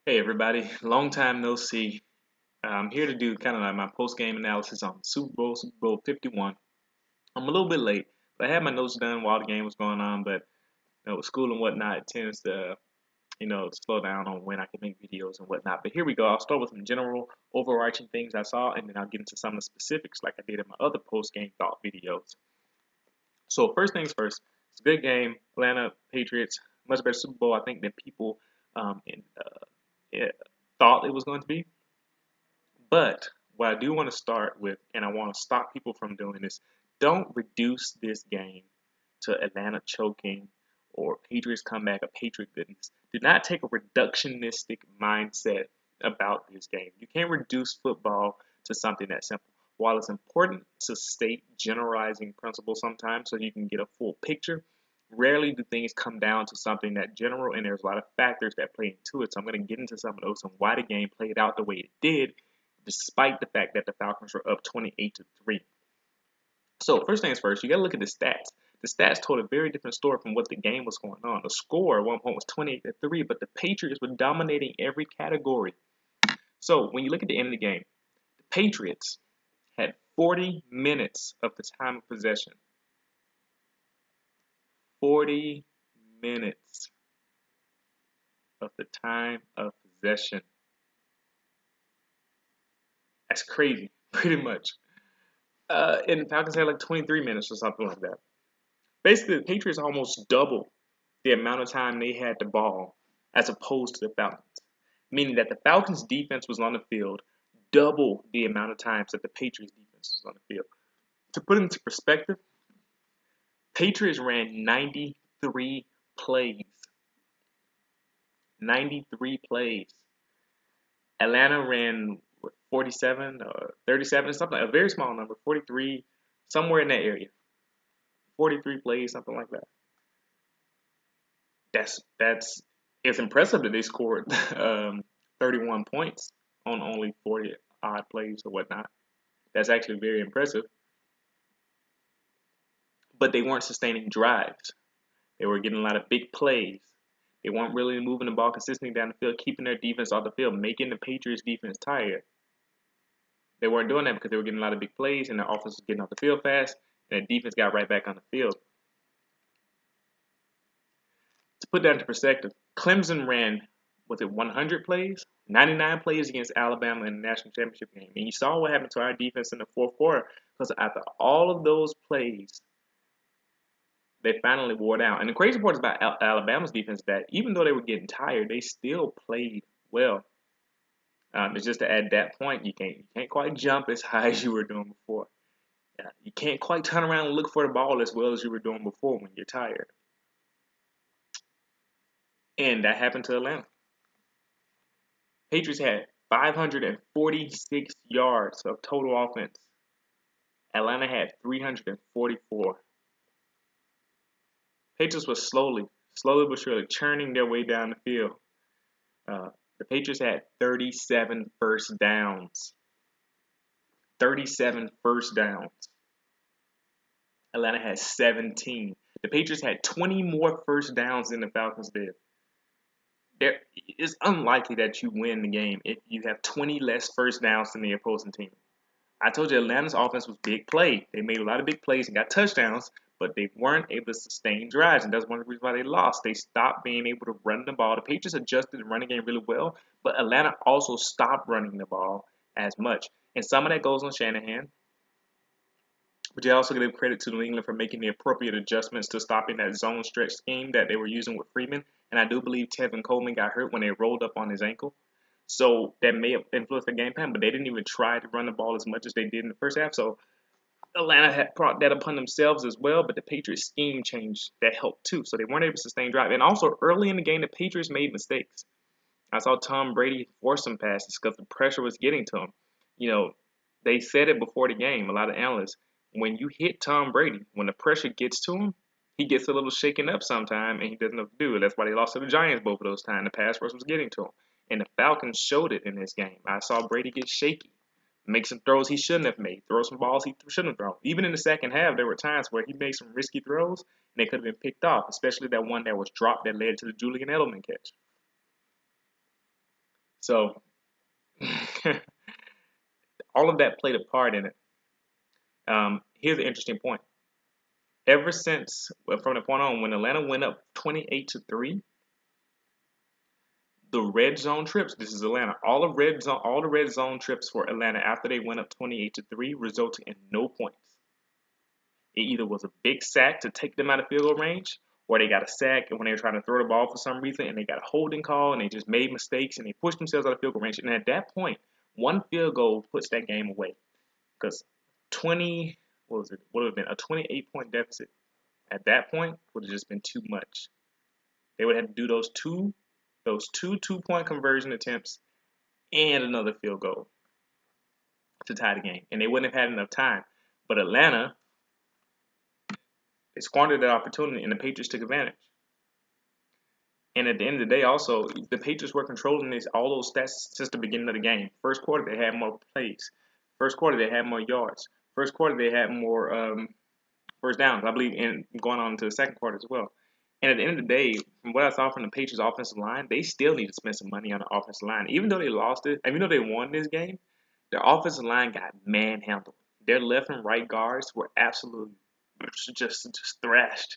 Hey everybody, long time no see. I'm here to do kind of like my post-game analysis on Super Bowl 51. I'm a little bit late, but I had my notes done while the game was going on, but with school and whatnot, it tends to, slow down on when I can make videos and whatnot. But here we go. I'll start with some general overarching things I saw, and then I'll get into some of the specifics like I did in my other post-game thought videos. So first things first, it's a good game. Atlanta Patriots, much better Super Bowl, I think, than people yeah, thought it was going to be. But what I do want to start with, and I want to stop people from doing this, don't reduce this game to Atlanta choking or Patriots comeback or Patriot goodness. Do not take a reductionistic mindset about this game. You can't reduce football to something that simple. While it's important to state generalizing principles sometimes so you can get a full picture, rarely do things come down to something that general, and there's a lot of factors that play into it. So I'm going to get into some of those and why the game played out the way it did despite the fact that the Falcons were up 28-3. So first things first, you got to look at the stats. The stats told a very different story from what the game was going on. The score at one point was 28-3, but the Patriots were dominating every category. So when you look at the end of the game, the Patriots had 40 minutes of the time of possession. 40 minutes of the time of possession. That's crazy, pretty much. And the Falcons had like 23 minutes or something like that. Basically, the Patriots almost doubled the amount of time they had the ball as opposed to the Falcons, meaning that the Falcons' defense was on the field double the amount of times that the Patriots' defense was on the field. To put it into perspective, Patriots ran 93 plays. 93 plays. Atlanta ran 47 or 37, something like a very small number, 43, somewhere in that area. 43 plays, something like that. That's it's impressive that they scored 31 points on only 40 odd plays or whatnot. That's actually very impressive. But they weren't sustaining drives. They were getting a lot of big plays. They weren't really moving the ball consistently down the field, keeping their defense off the field, making the Patriots defense tired. They weren't doing that because they were getting a lot of big plays and their offense was getting off the field fast, and the defense got right back on the field. To put that into perspective, Clemson ran, was it 100 plays? 99 plays against Alabama in the national championship game. And you saw what happened to our defense in the fourth quarter because after all of those plays, they finally wore down. And the crazy part about Alabama's defense is that even though they were getting tired, they still played well. It's just that at that point, you can't quite jump as high as you were doing before. You can't quite turn around and look for the ball as well as you were doing before when you're tired. And that happened to Atlanta. Patriots had 546 yards of total offense. Atlanta had 344. Patriots was slowly but surely churning their way down the field. The Patriots had 37 first downs. 37 first downs. Atlanta had 17. The Patriots had 20 more first downs than the Falcons did. It's unlikely that you win the game if you have 20 less first downs than the opposing team. I told you Atlanta's offense was big play. They made a lot of big plays and got touchdowns, but they weren't able to sustain drives, and that's one of the reasons why they lost. They stopped being able to run the ball. The Patriots adjusted the running game really well, but Atlanta also stopped running the ball as much. And some of that goes on Shanahan, but you also give credit to New England for making the appropriate adjustments to stopping that zone stretch scheme that they were using with Freeman. And I do believe Tevin Coleman got hurt when they rolled up on his ankle. So that may have influenced the game plan, but they didn't even try to run the ball as much as they did in the first half. So Atlanta had brought that upon themselves as well, but the Patriots scheme change that helped too. So they weren't able to sustain drive. And also early in the game, the Patriots made mistakes. I saw Tom Brady force some passes because the pressure was getting to him. They said it before the game, a lot of analysts. When you hit Tom Brady, when the pressure gets to him, he gets a little shaken up sometime and he doesn't know what to do. That's why they lost to the Giants both of those times. The pass rush was getting to him. And the Falcons showed it in this game. I saw Brady get shaky, make some throws he shouldn't have made, throw some balls he shouldn't have thrown. Even in the second half, there were times where he made some risky throws and they could have been picked off, especially that one that was dropped that led to the Julian Edelman catch. So all of that played a part in it. Here's an interesting point. Ever since, well, from the point on, when Atlanta went up 28-3, the red zone trips. This is Atlanta. All the red zone trips for Atlanta after they went up 28-3 resulted in no points. It either was a big sack to take them out of field goal range, or they got a sack when they were trying to throw the ball for some reason, and they got a holding call, and they just made mistakes, and they pushed themselves out of field goal range. And at that point, one field goal puts that game away, because 20, what was it? Would have been a 28-point deficit. At that point, would have just been too much. They would have to do those two 2-point conversion attempts and another field goal to tie the game, and they wouldn't have had enough time. But Atlanta, they squandered that opportunity, and the Patriots took advantage. And at the end of the day, also, the Patriots were controlling all those stats since the beginning of the game. First quarter, they had more plays. First quarter, they had more yards. First quarter, they had more first downs, I believe, and going on to the second quarter as well. And at the end of the day, from what I saw from the Patriots offensive line, they still need to spend some money on the offensive line. Even though they lost it, even though they won this game, their offensive line got manhandled. Their left and right guards were absolutely just thrashed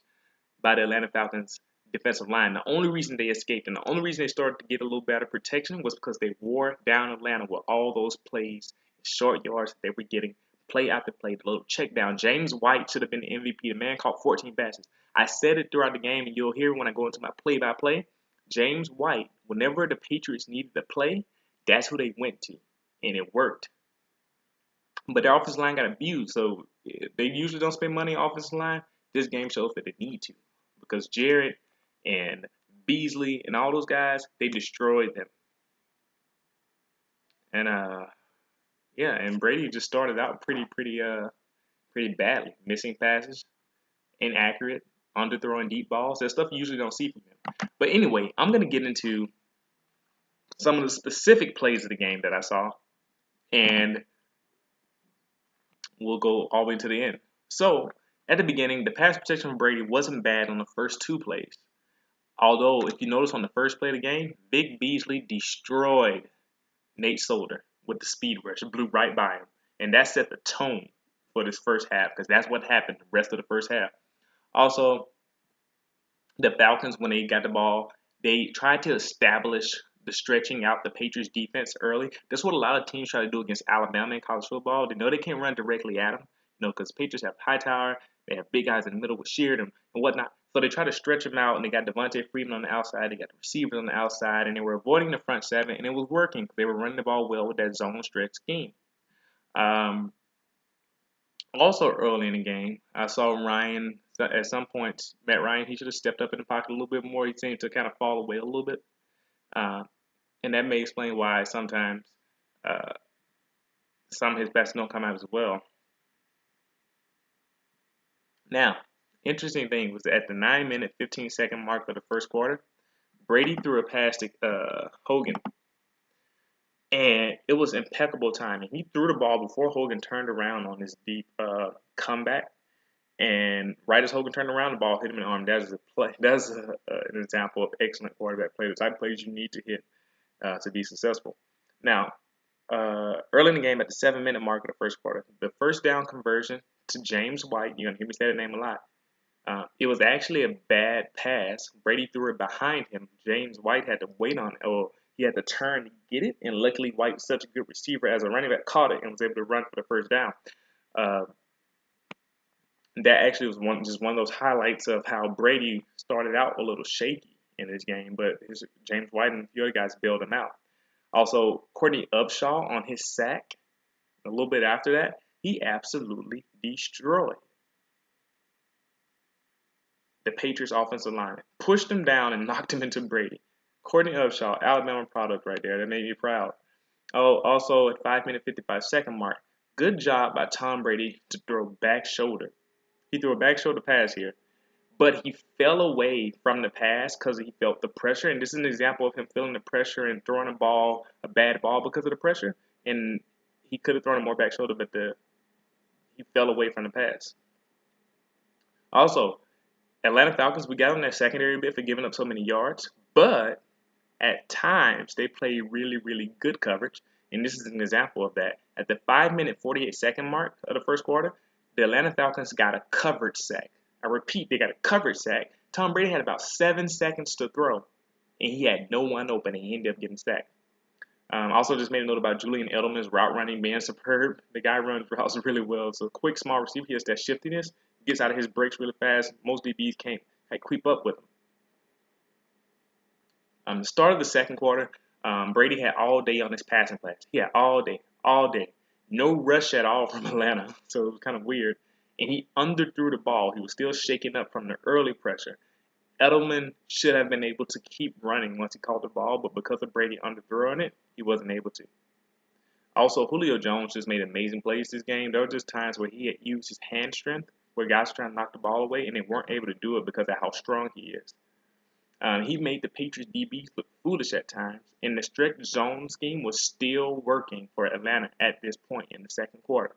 by the Atlanta Falcons defensive line. The only reason they escaped and the only reason they started to get a little better protection was because they wore down Atlanta with all those plays, short yards that they were getting, play after play, the little check down. James White should have been the MVP. The man caught 14 passes. I said it throughout the game, and you'll hear when I go into my play-by-play. James White, whenever the Patriots needed to play, that's who they went to, and it worked. But their offensive line got abused, so they usually don't spend money on offensive line. This game shows that they need to, because Jarrett and Beasley and all those guys, they destroyed them. And yeah, and Brady just started out pretty badly, missing passes, inaccurate, underthrowing deep balls. That's stuff you usually don't see from him. But anyway, I'm gonna get into some of the specific plays of the game that I saw, and we'll go all the way to the end. So at the beginning, the pass protection from Brady wasn't bad on the first two plays. Although, if you notice on the first play of the game, Big Beasley destroyed Nate Solder with the speed rush. It blew right by him. And that set the tone for this first half, because that's what happened the rest of the first half. Also, the Falcons, when they got the ball, they tried to establish the stretching out the Patriots defense early. That's what a lot of teams try to do against Alabama in college football. They know they can't run directly at them, because Patriots have Hightower, they have big guys in the middle with Sheard and whatnot. So they try to stretch them out, and they got Devontae Freeman on the outside, they got the receivers on the outside, and they were avoiding the front seven, and it was working. They were running the ball well with that zone stretch scheme. Also early in the game, I saw Ryan, at some points, Matt Ryan, he should have stepped up in the pocket a little bit more. He seemed to kind of fall away a little bit. And that may explain why sometimes some of his passes don't come out as well. Now, interesting thing was at the 9-minute, 15-second mark of the first quarter, Brady threw a pass to Hogan. And it was impeccable timing. He threw the ball before Hogan turned around on his deep comeback. And right as Hogan turned around, the ball hit him in the arm. That's a play. That's an example of excellent quarterback play. The type of plays you need to hit to be successful. Now, early in the game, at the 7-minute mark of the first quarter, the first down conversion to James White. You're gonna hear me say that name a lot. It was actually a bad pass. Brady threw it behind him. James White had to wait on it. Or he had to turn to get it, and luckily White was such a good receiver as a running back, caught it and was able to run for the first down. That actually was just one of those highlights of how Brady started out a little shaky in this game, but James White and the other guys bailed him out. Also, Courtney Upshaw on his sack, a little bit after that, he absolutely destroyed the Patriots offensive line, pushed him down and knocked him into Brady. Courtney Upshaw, Alabama product right there. That made me proud. Oh, also at 5-minute, 55-second mark, good job by Tom Brady to throw back shoulder. He threw a back shoulder pass here, but he fell away from the pass because he felt the pressure. And this is an example of him feeling the pressure and throwing a bad ball because of the pressure. And he could have thrown a more back shoulder, but he fell away from the pass. Also, Atlanta Falcons, we got on that secondary bit for giving up so many yards, but At times, they play really, really good coverage, and this is an example of that. At the 5-minute 48-second mark of the first quarter, the Atlanta Falcons got a coverage sack. I repeat, they got a coverage sack. Tom Brady had about 7 seconds to throw, and he had no one open, and he ended up getting sacked. Also, just made a note about Julian Edelman's route running being superb. The guy runs routes really well. So, quick, small receiver. He has that shiftiness, gets out of his breaks really fast. Most DBs can't keep up with him. The start of the second quarter, Brady had all day on his passing plays. He had all day. No rush at all from Atlanta, so it was kind of weird. And he underthrew the ball. He was still shaking up from the early pressure. Edelman should have been able to keep running once he caught the ball, but because of Brady underthrowing it, he wasn't able to. Also, Julio Jones just made amazing plays this game. There were just times where he had used his hand strength, where guys were trying to knock the ball away, and they weren't able to do it because of how strong he is. He made the Patriots DBs look foolish at times, and the strict zone scheme was still working for Atlanta at this point in the second quarter.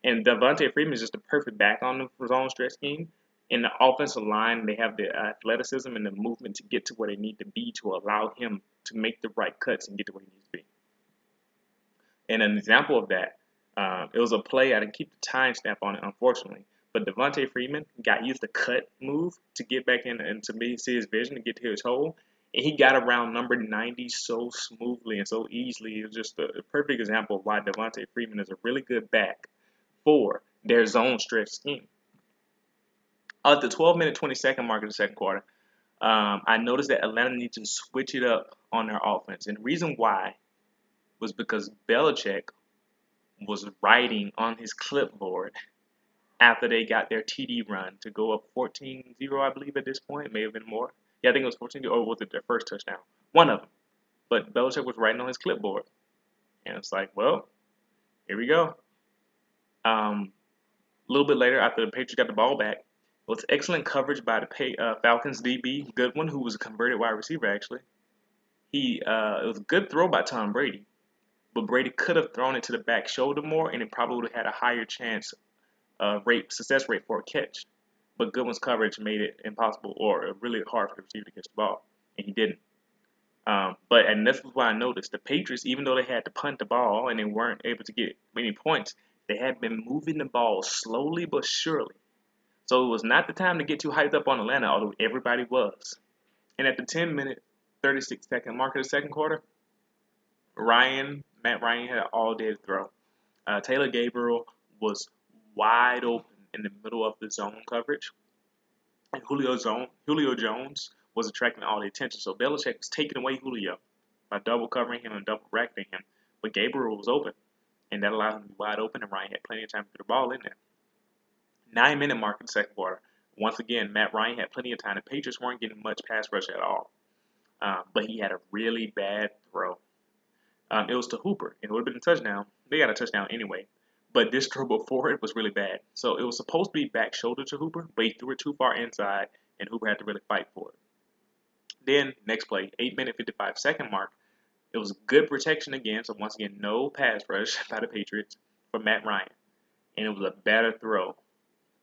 And Devontae Freeman is just the perfect back on the zone stretch scheme. In the offensive line, they have the athleticism and the movement to get to where they need to be to allow him to make the right cuts and get to where he needs to be. And an example of that, it was a play. I didn't keep the timestamp on it, unfortunately. But Devontae Freeman got used the cut move to get back in and to see his vision, to get to his hole. And he got around number 90 so smoothly and so easily. It was just a perfect example of why Devontae Freeman is a really good back for their zone stretch scheme. At the 12-minute 20-second mark of the second quarter, I noticed that Atlanta needed to switch it up on their offense. And the reason why was because Belichick was writing on his clipboard after they got their TD run to go up 14-0, I believe, at this point. It may have been more. Yeah, I think it was 14-0, or was it their first touchdown? One of them. But Belichick was writing on his clipboard. And it's like, well, here we go. A little bit later, after the Patriots got the ball back, it was excellent coverage by the Falcons DB, Goodwin, who was a converted wide receiver, actually. It was a good throw by Tom Brady. But Brady could have thrown it to the back shoulder more, and it probably would have had a higher chance success rate for a catch. But Goodwin's coverage made it impossible or really hard for the receiver to catch the ball, and he didn't. And this is why I noticed the Patriots, even though they had to punt the ball and they weren't able to get many points, they had been moving the ball slowly but surely. So it was not the time to get too hyped up on Atlanta, although everybody was. And at the 10-minute, 36-second mark of the second quarter, Matt Ryan had all day to throw. Taylor Gabriel was wide open in the middle of the zone coverage. And Julio Jones was attracting all the attention. So Belichick was taking away Julio by double covering him and double racking him. But Gabriel was open, and that allowed him to be wide open, and Ryan had plenty of time to get the ball in there. 9-minute mark in the second quarter. Once again, Matt Ryan had plenty of time. The Patriots weren't getting much pass rush at all. But he had a really bad throw. It was to Hooper. It would have been a touchdown. They got a touchdown anyway. But this throw before it was really bad. So it was supposed to be back shoulder to Hooper, but he threw it too far inside, and Hooper had to really fight for it. Then, next play, 8-minute 55-second mark. It was good protection again, so once again, no pass rush by the Patriots for Matt Ryan. And it was a better throw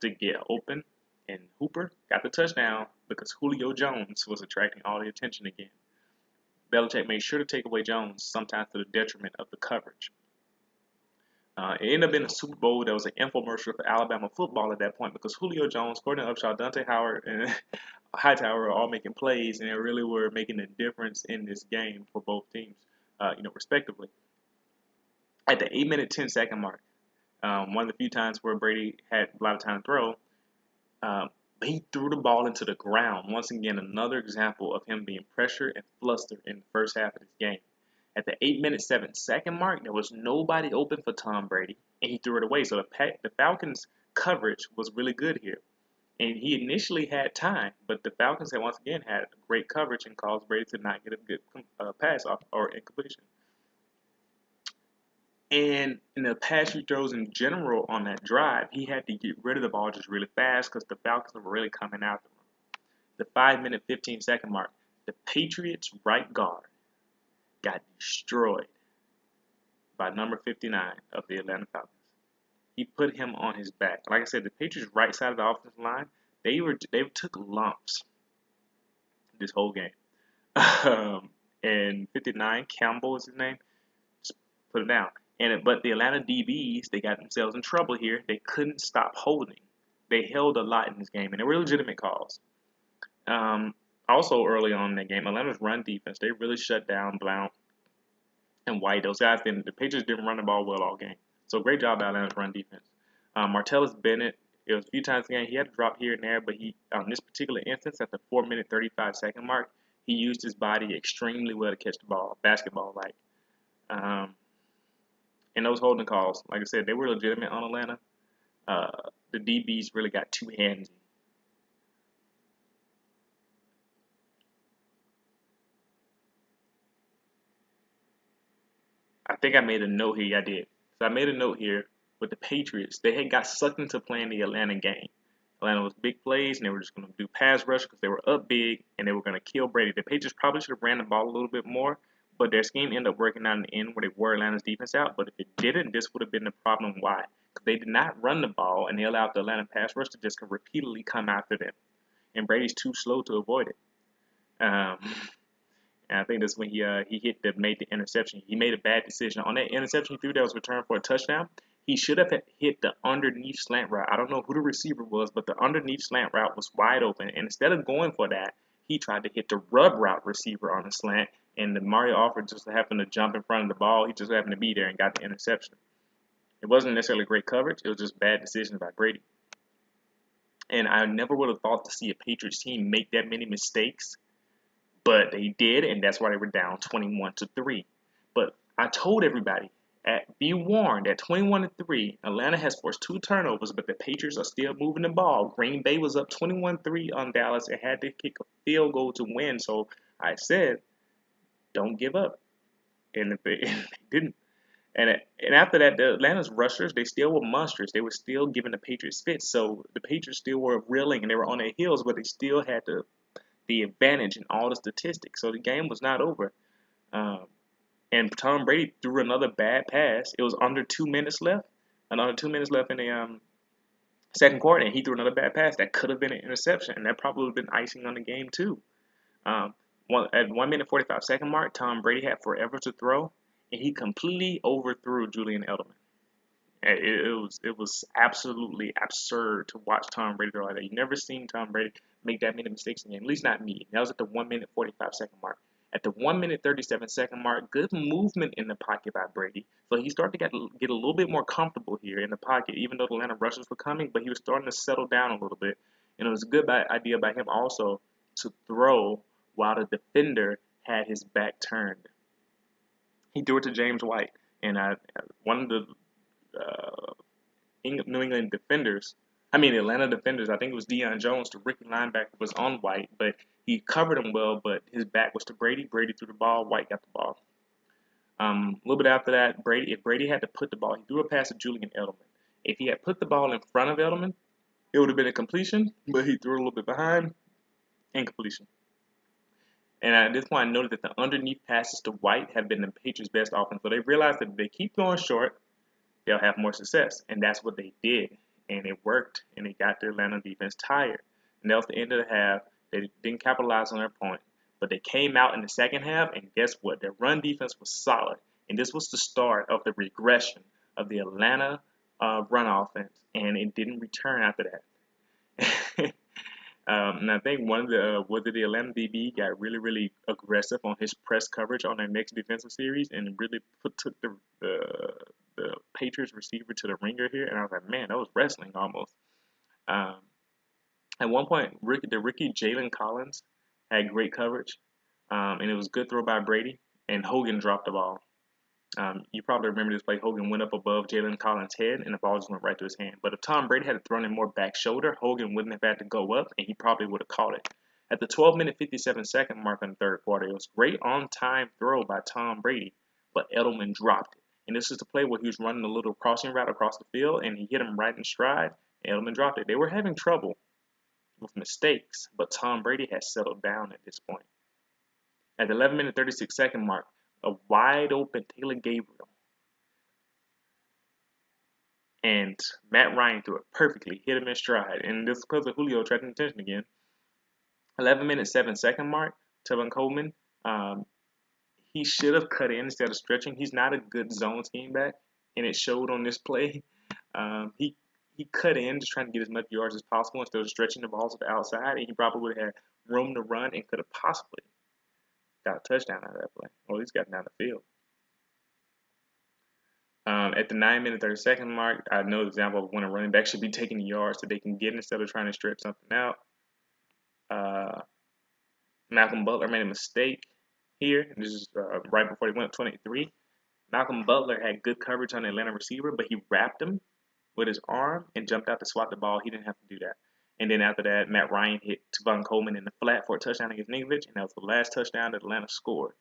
to get open, and Hooper got the touchdown because Julio Jones was attracting all the attention again. Belichick made sure to take away Jones, sometimes to the detriment of the coverage. It ended up being a Super Bowl that was an infomercial for Alabama football at that point because Julio Jones, Courtney Upshaw, Dante Howard, and Hightower were all making plays, and they really were making a difference in this game for both teams, respectively. At the 8-minute 10-second mark, one of the few times where Brady had a lot of time to throw, but he threw the ball into the ground. Once again, another example of him being pressured and flustered in the first half of this game. At the 8-minute 7-second mark, there was nobody open for Tom Brady, and he threw it away. So the Falcons' coverage was really good here. And he initially had time, but the Falcons had once again had great coverage and caused Brady to not get a good pass off or incompletion. And in the pass he throws in general on that drive, he had to get rid of the ball just really fast because the Falcons were really coming after him. The 5-minute 15-second mark, the Patriots' right guard got destroyed by number 59 of the Atlanta Falcons. He put him on his back. Like I said, the Patriots' right side of the offensive line, they took lumps this whole game. and 59. Campbell is his name. Just put it down. But the Atlanta DBs, they got themselves in trouble here. They couldn't stop holding. They held a lot in this game, and they were legitimate calls. Um, Also, early on in that game, Atlanta's run defense, they really shut down Blount and White. Those guys didn't. The Patriots didn't run the ball well all game. So great job by Atlanta's run defense. Martellus Bennett, it was a few times in the game he had to drop here and there, but he on this particular instance at the 4-minute 35-second mark, he used his body extremely well to catch the ball, basketball like. Um, and those holding calls, like I said, they were legitimate on Atlanta. The DBs really got too handsy. I think I made a note here. Yeah, I did. So I made a note here with the Patriots. They had got sucked into playing the Atlanta game. Atlanta was big plays, and they were just going to do pass rush because they were up big, and they were going to kill Brady. The Patriots probably should have ran the ball a little bit more, but their scheme ended up working out in the end where they wore Atlanta's defense out. But if it didn't, this would have been the problem. Why? Because they did not run the ball, and they allowed the Atlanta pass rush to just repeatedly come after them. And Brady's too slow to avoid it. Um, and I think that's when he made the interception. He made a bad decision on that interception he threw that was returned for a touchdown. He should have hit the underneath slant route. I don't know who the receiver was, but the underneath slant route was wide open. And instead of going for that, he tried to hit the rub route receiver on the slant. And the Mario Alford just happened to jump in front of the ball. He just happened to be there and got the interception. It wasn't necessarily great coverage. It was just bad decisions by Brady. And I never would have thought to see a Patriots team make that many mistakes, but they did, and that's why they were down 21-3. But I told everybody, be warned, at 21-3, Atlanta has forced 2 turnovers, but the Patriots are still moving the ball. Green Bay was up 21-3 on Dallas and had to kick a field goal to win. So I said, don't give up. And if they didn't. And after that, the Atlanta's rushers, they still were monsters. They were still giving the Patriots fits. So the Patriots still were reeling and they were on their heels, but they still had the advantage in all the statistics. So the game was not over. Um, and Tom Brady threw another bad pass. It was under 2 minutes left. Another 2 minutes left in the second quarter, and he threw another bad pass that could have been an interception, and that probably would have been icing on the game too. Um, at 1 minute 45-second mark, Tom Brady had forever to throw, and he completely overthrew Julian Edelman. It was absolutely absurd to watch Tom Brady throw like that. You never seen Tom Brady make that many mistakes in the game. At least not me. That was at the 1 minute 45-second mark. At the 1 minute 37-second mark, good movement in the pocket by Brady. So he started to get a little bit more comfortable here in the pocket, even though the Atlanta rushers were coming. But he was starting to settle down a little bit, and it was a good idea by him also to throw while the defender had his back turned. He threw it to James White, and one of the New England defenders, the Atlanta defenders, I think it was Deion Jones, the rookie linebacker, was on White, but he covered him well, but his back was to Brady. Brady threw the ball, White got the ball. A little bit after that, if Brady had to put the ball, he threw a pass to Julian Edelman. If he had put the ball in front of Edelman, it would have been a completion, but he threw a little bit behind, incompletion. And at this point, I noted that the underneath passes to White have been the Patriots' best offense. So they realized that if they keep going short, they'll have more success. And that's what they did. And it worked. And they got the Atlanta defense tired. And that was the end of the half. They didn't capitalize on their point. But they came out in the second half, and guess what? Their run defense was solid. And this was the start of the regression of the Atlanta run offense. And it didn't return after that. And I think one of the Atlanta DB got really, really aggressive on his press coverage on their next defensive series and really took the Patriots receiver to the ringer here. And I was like, man, that was wrestling almost. Um, at one point, the rookie Jalen Collins had great coverage, and it was a good throw by Brady, and Hogan dropped the ball. You probably remember this play. Hogan went up above Jalen Collins' head, and the ball just went right to his hand. But if Tom Brady had thrown him more back shoulder, Hogan wouldn't have had to go up, and he probably would have caught it. At the 12-minute 57-second mark in the third quarter, it was a great on-time throw by Tom Brady, but Edelman dropped it. And this is the play where he was running a little crossing route across the field, and he hit him right in stride, and Edelman dropped it. They were having trouble with mistakes, but Tom Brady had settled down at this point. At the 11-minute 36-second mark, a wide open Taylor Gabriel. And Matt Ryan threw it perfectly, hit him in stride. And this is because of Julio attracting attention again. 11-minute 7-second mark, Tevin Coleman He should have cut in instead of stretching. He's not a good zone scheme back, and it showed on this play. He cut in just trying to get as much yards as possible instead of stretching the ball to the outside, and he probably would have had room to run and could have possibly got a touchdown out of that play, or at least got down the field. At the 9-minute 30-second mark, I know an example of when a running back should be taking the yards that they can get instead of trying to stretch something out. Malcolm Butler made a mistake here. This is right before he went 23. Malcolm Butler had good coverage on the Atlanta receiver, but he wrapped him with his arm and jumped out to swat the ball. He didn't have to do that. And then after that, Matt Ryan hit Tavon Coleman in the flat for a touchdown against Ninkovich, and that was the last touchdown that Atlanta scored.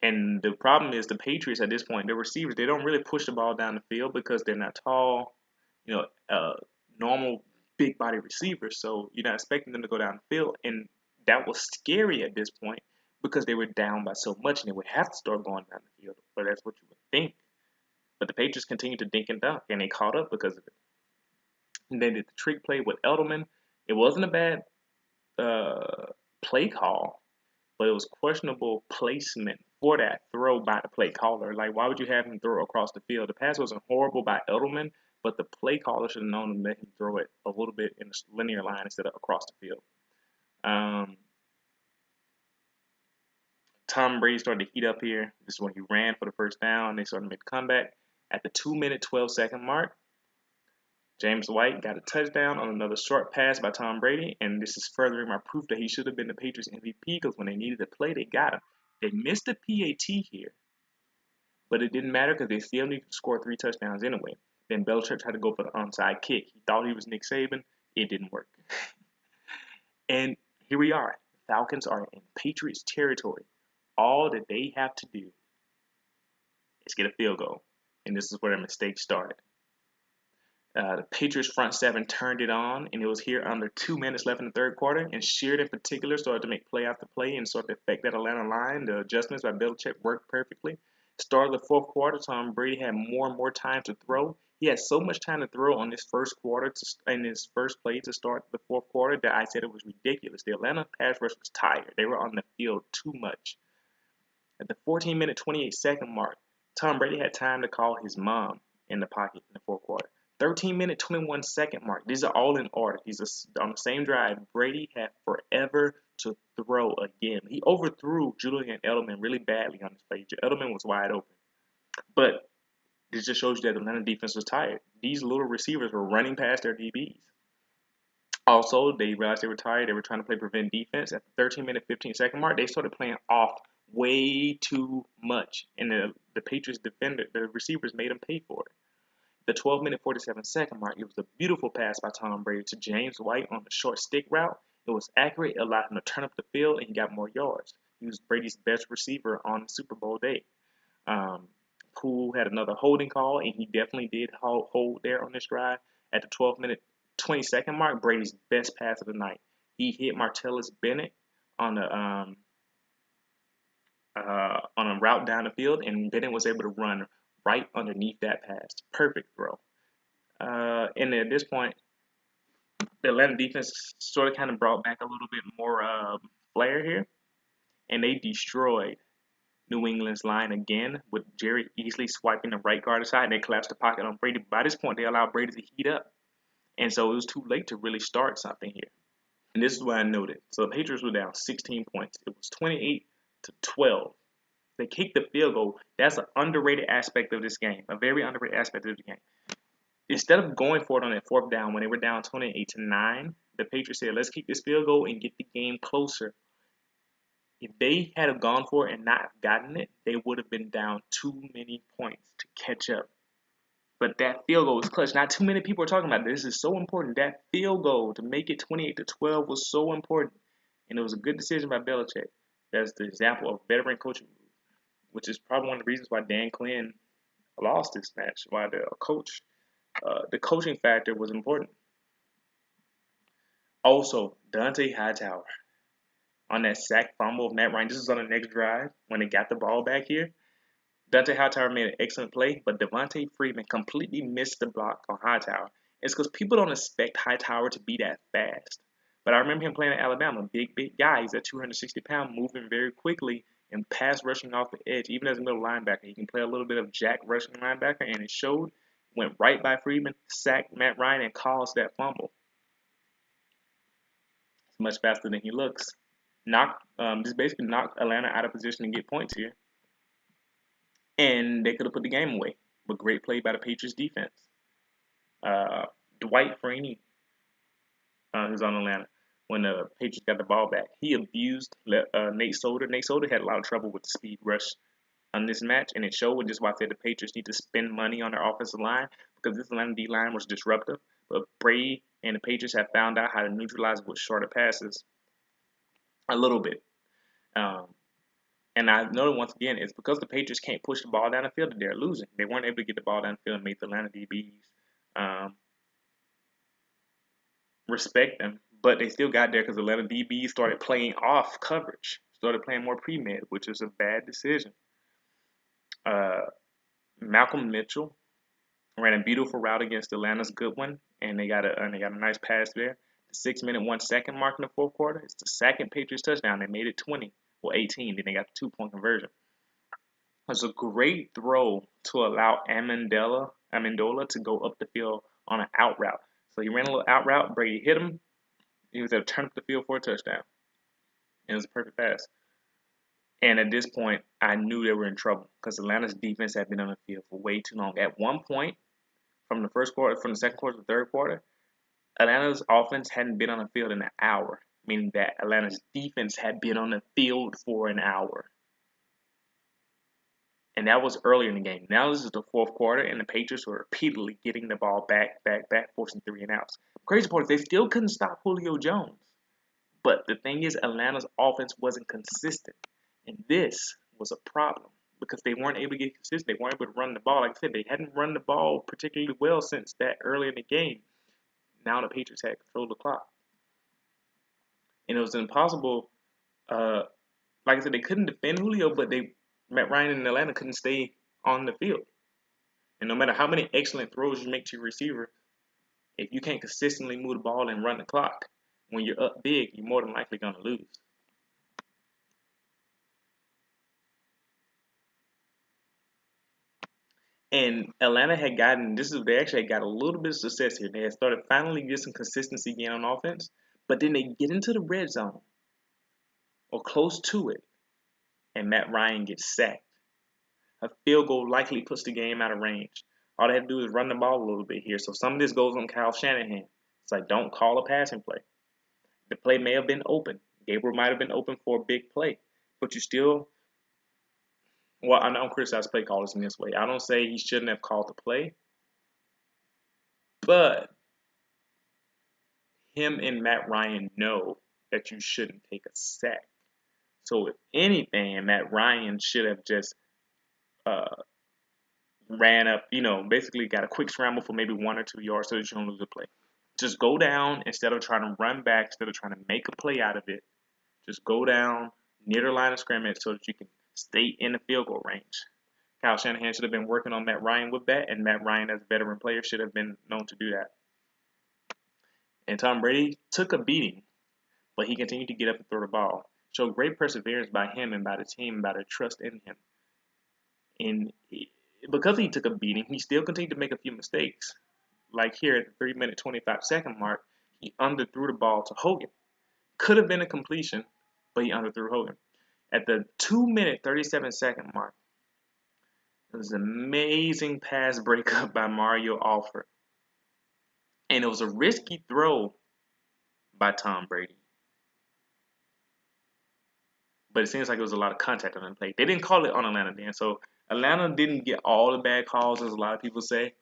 And the problem is the Patriots at this point, their receivers, they don't really push the ball down the field because they're not tall, normal big body receivers. So you're not expecting them to go down the field. And that was scary at this point because they were down by so much and they would have to start going down the field. But that's what you would think. But the Patriots continued to dink and dunk, and they caught up because of it. And they did the trick play with Edelman. It wasn't a bad play call, but it was questionable placement for that throw by the play caller. Like, why would you have him throw across the field? The pass wasn't horrible by Edelman, but the play caller should have known to let him throw it a little bit in a linear line instead of across the field. Tom Brady started to heat up here. This is when he ran for the first down. They started to make a comeback. At the 2-minute 12-second mark, James White got a touchdown on another short pass by Tom Brady, and this is furthering my proof that he should have been the Patriots MVP because when they needed to play, they got him. They missed the PAT here, but it didn't matter because they still needed to score 3 touchdowns anyway. Then Belichick tried to go for the onside kick. He thought he was Nick Saban. It didn't work. And here we are. The Falcons are in Patriots territory. All that they have to do is get a field goal, and this is where the mistake started. The Patriots front 7 turned it on, and it was here under 2 minutes left in the third quarter. And Sheard in particular started to make play after play and started to affect that Atlanta line. The adjustments by Belichick worked perfectly. Start of the fourth quarter, Tom Brady had more and more time to throw. He had so much time to throw on this first quarter in his first play to start the fourth quarter that I said it was ridiculous. The Atlanta pass rush was tired. They were on the field too much. At the 14-minute 28-second mark, Tom Brady had time to call his mom in the pocket in the fourth quarter. 13-minute 21-second mark. These are all in order. These are on the same drive. Brady had forever to throw again. He overthrew Julian Edelman really badly on this play. Edelman was wide open. But this just shows you that the Atlanta defense was tired. These little receivers were running past their DBs. Also, they realized they were tired. They were trying to play prevent defense. At the 13-minute 15-second mark, they started playing off way too much. And the Patriots defender, the receivers made them pay for it. The 12-minute 47-second mark, it was a beautiful pass by Tom Brady to James White on the short stick route. It was accurate, it allowed him to turn up the field, and he got more yards. He was Brady's best receiver on Super Bowl day. Poole had another holding call, and he definitely did hold there on this drive. At the 12-minute 22nd mark, Brady's best pass of the night. He hit Martellus Bennett on a route down the field, and Bennett was able to run right underneath that pass. Perfect throw. And at this point, the Atlanta defense sort of kind of brought back a little bit more flair here, and they destroyed New England's line again with Jerry Easley swiping the right guard aside, and they collapsed the pocket on Brady. By this point, they allowed Brady to heat up, and so it was too late to really start something here. And this is what I noted. So the Patriots were down 16 points. It was 28-12. They kicked the field goal. That's an underrated aspect of this game, a very underrated aspect of the game. Instead of going for it on that fourth down when they were down 28-9, the Patriots said, let's kick this field goal and get the game closer. If they had gone for it and not gotten it, they would have been down too many points to catch up. But that field goal was clutch. Not too many people are talking about this. This is so important. That field goal to make it 28-12 was so important. And it was a good decision by Belichick. That's the example of veteran coaching, which is probably one of the reasons why Dan Quinn lost this match, why the coaching factor was important. Also, Dante Hightower on that sack fumble of Matt Ryan. This is on the next drive when they got the ball back here. Dante Hightower made an excellent play, but Devontae Freeman completely missed the block on Hightower. It's because people don't expect Hightower to be that fast. But I remember him playing at Alabama. Big guy. He's at 260 pounds, moving very quickly, and pass rushing off the edge, even as a middle linebacker. He can play a little bit of jack rushing linebacker, and it showed. Went right by Freeman, sacked Matt Ryan, and caused that fumble. It's much faster than he looks. Just basically knocked Atlanta out of position to get points here, and they could have put the game away. But great play by the Patriots defense. Dwight Freeney, who's on Atlanta, when the Patriots got the ball back, he abused Nate Solder. Nate Solder had a lot of trouble with the speed rush on this match, and it showed, which is why I said the Patriots need to spend money on their offensive line because this Atlanta D line was disruptive. But Brady and the Patriots have found out how to neutralize it with shorter passes a little bit. And I know once again, it's because the Patriots can't push the ball down the field that they're losing. They weren't able to get the ball down the field and make the Atlanta DBs respect them, but they still got there because the Atlanta DBs started playing off coverage, started playing more pre-med, which is a bad decision. Malcolm Mitchell ran a beautiful route against Atlanta's Goodwin, and they got a nice pass there. The 6 minute 1 second mark in the fourth quarter. It's the second Patriots touchdown. They made it 20 or 18. Then they got the 2-point conversion. It was a great throw to allow Amendola to go up the field on an out route. So he ran a little out route. Brady hit him. He was able to turn up the field for a touchdown. And it was a perfect pass. And at this point, I knew they were in trouble because Atlanta's defense had been on the field for way too long. At one point, from the second quarter to the third quarter, Atlanta's offense hadn't been on the field in an hour, meaning that Atlanta's defense had been on the field for an hour. And that was earlier in the game. Now this is the fourth quarter, and the Patriots were repeatedly getting the ball back, forcing 3 and outs. The crazy part is they still couldn't stop Julio Jones. But the thing is, Atlanta's offense wasn't consistent. And this was a problem because they weren't able to get consistent. They weren't able to run the ball. Like I said, they hadn't run the ball particularly well since that early in the game. Now the Patriots had control of the clock. And it was impossible. Like I said, they couldn't defend Julio, but Matt Ryan and Atlanta couldn't stay on the field. And no matter how many excellent throws you make to your receiver, if you can't consistently move the ball and run the clock, when you're up big, you're more than likely going to lose. And Atlanta had they actually had got a little bit of success here. They had started finally getting some consistency again on offense, but then they get into the red zone or close to it, and Matt Ryan gets sacked. A field goal likely puts the game out of range. All they had to do is run the ball a little bit here. So some of this goes on Kyle Shanahan. It's like, don't call a passing play. The play may have been open. Gabriel might have been open for a big play, but you still. Well, I don't criticize play callers in this way. I don't say he shouldn't have called the play, but him and Matt Ryan know that you shouldn't take a sack. So if anything, Matt Ryan should have just ran up, basically got a quick scramble for maybe 1 or 2 yards so that you don't lose the play. Just go down instead of trying to run back, instead of trying to make a play out of it. Just go down near the line of scrimmage so that you can stay in the field goal range. Kyle Shanahan should have been working on Matt Ryan with that, and Matt Ryan, as a veteran player, should have been known to do that. And Tom Brady took a beating, but he continued to get up and throw the ball. Showed great perseverance by him and by the team, by their trust in him. And because he took a beating, he still continued to make a few mistakes. Like here at the 3-minute 25-second mark, he underthrew the ball to Hogan. Could have been a completion, but he underthrew Hogan. At the 2-minute 37-second mark, it was an amazing pass breakup by Mario Alford. And it was a risky throw by Tom Brady. But it seems like there was a lot of contact on the play. They didn't call it on Atlanta then, so Atlanta didn't get all the bad calls, as a lot of people say.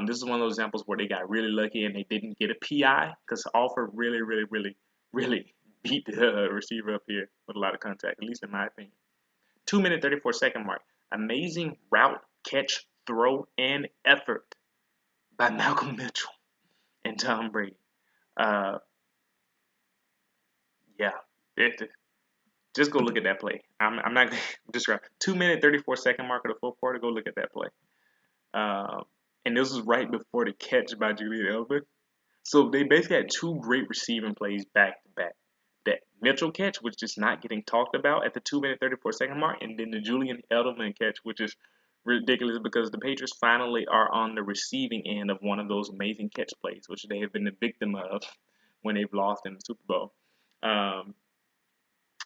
This is one of those examples where they got really lucky and they didn't get a PI because Alford really beat the receiver up here with a lot of contact, at least in my opinion. 2-minute 34-second mark. Amazing route, catch, throw, and effort by Malcolm Mitchell and Tom Brady. Just go look at that play. I'm not going to describe. 2-minute 34-second mark of the fourth quarter. Go look at that play. And this was right before the catch by Julian Edelman. So they basically had 2 great receiving plays back to back. That Mitchell catch was just not getting talked about at the 2 minute 34-second mark, and then the Julian Edelman catch, which is ridiculous because the Patriots finally are on the receiving end of one of those amazing catch plays, which they have been the victim of when they've lost in the Super Bowl. Um,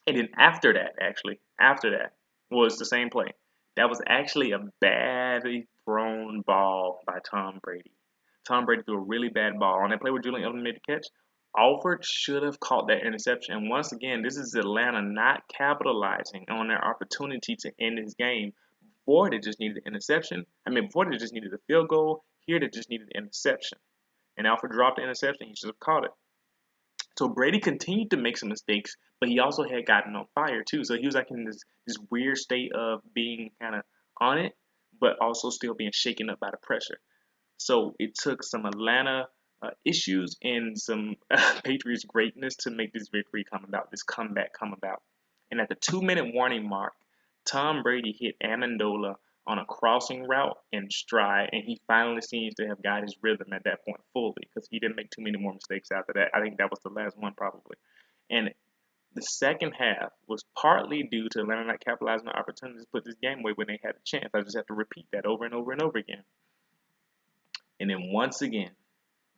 and then after that was the same play. That was actually a badly thrown ball by Tom Brady. Tom Brady threw a really bad ball on that play where Julian Edelman made the catch. Alford should have caught that interception. And once again, this is Atlanta not capitalizing on their opportunity to end this game. Before they just needed an interception. Before they just needed a field goal. Here they just needed an interception. And Alford dropped the interception. He should have caught it. So Brady continued to make some mistakes, but he also had gotten on fire too. So he was like in this weird state of being kind of on it, but also still being shaken up by the pressure. So it took some Atlanta issues and some Patriots greatness to make this victory come about, this comeback come about. And at the 2 minute warning mark, Tom Brady hit Amendola on a crossing route in stride, and he finally seems to have got his rhythm at that point fully because he didn't make too many more mistakes after that. I think that was the last one probably. And the second half was partly due to Atlanta not capitalizing on opportunities to put this game away when they had a chance. I just have to repeat that over and over and over again. And then once again,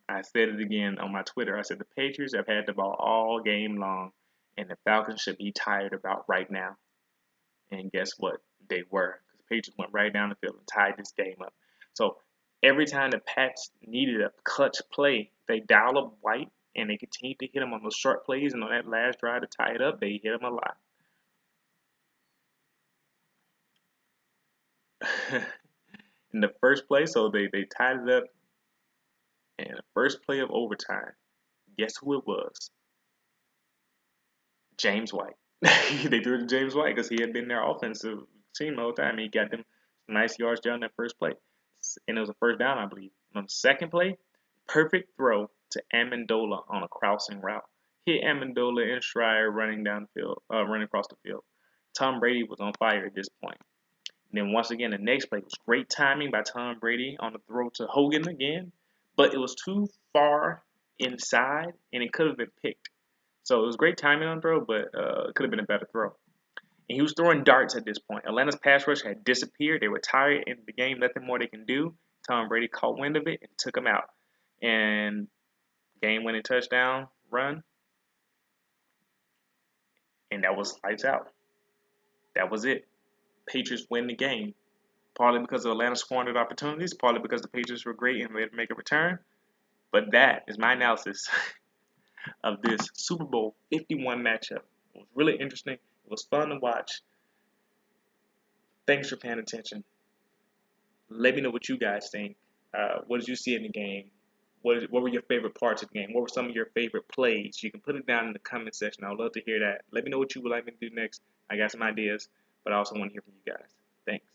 I said it again on my Twitter. I said the Patriots have had the ball all game long, and the Falcons should be tired about right now. And guess what? They were. Because the Patriots went right down the field and tied this game up. So every time the Pats needed a clutch play, they dial up White, and they continued to hit him on those short plays. And on that last drive to tie it up, they hit him a lot. In the first play, so they tied it up. And the first play of overtime, guess who it was? James White. They threw it to James White because he had been their offensive team the whole time. He got them nice yards down that first play. And it was a first down, I believe. On the second play, perfect throw to Amendola on a crossing route. Hit Amendola in stride running down the field, running across the field. Tom Brady was on fire at this point. And then once again, the next play was great timing by Tom Brady on the throw to Hogan again, but it was too far inside and it could have been picked. So it was great timing on the throw, but it could have been a better throw. And he was throwing darts at this point. Atlanta's pass rush had disappeared. They were tired in the game, nothing more they can do. Tom Brady caught wind of it and took him out. And game-winning touchdown run, and that was lights out. That was it. Patriots win the game. Partly because of Atlanta squandered opportunities, partly because the Patriots were great and ready to make a return. But that is my analysis of this Super Bowl 51 matchup. It was really interesting. It was fun to watch. Thanks for paying attention. Let me know what you guys think. What did you see in the game? What were your favorite parts of the game? What were some of your favorite plays? You can put it down in the comment section. I would love to hear that. Let me know what you would like me to do next. I got some ideas, but I also want to hear from you guys. Thanks.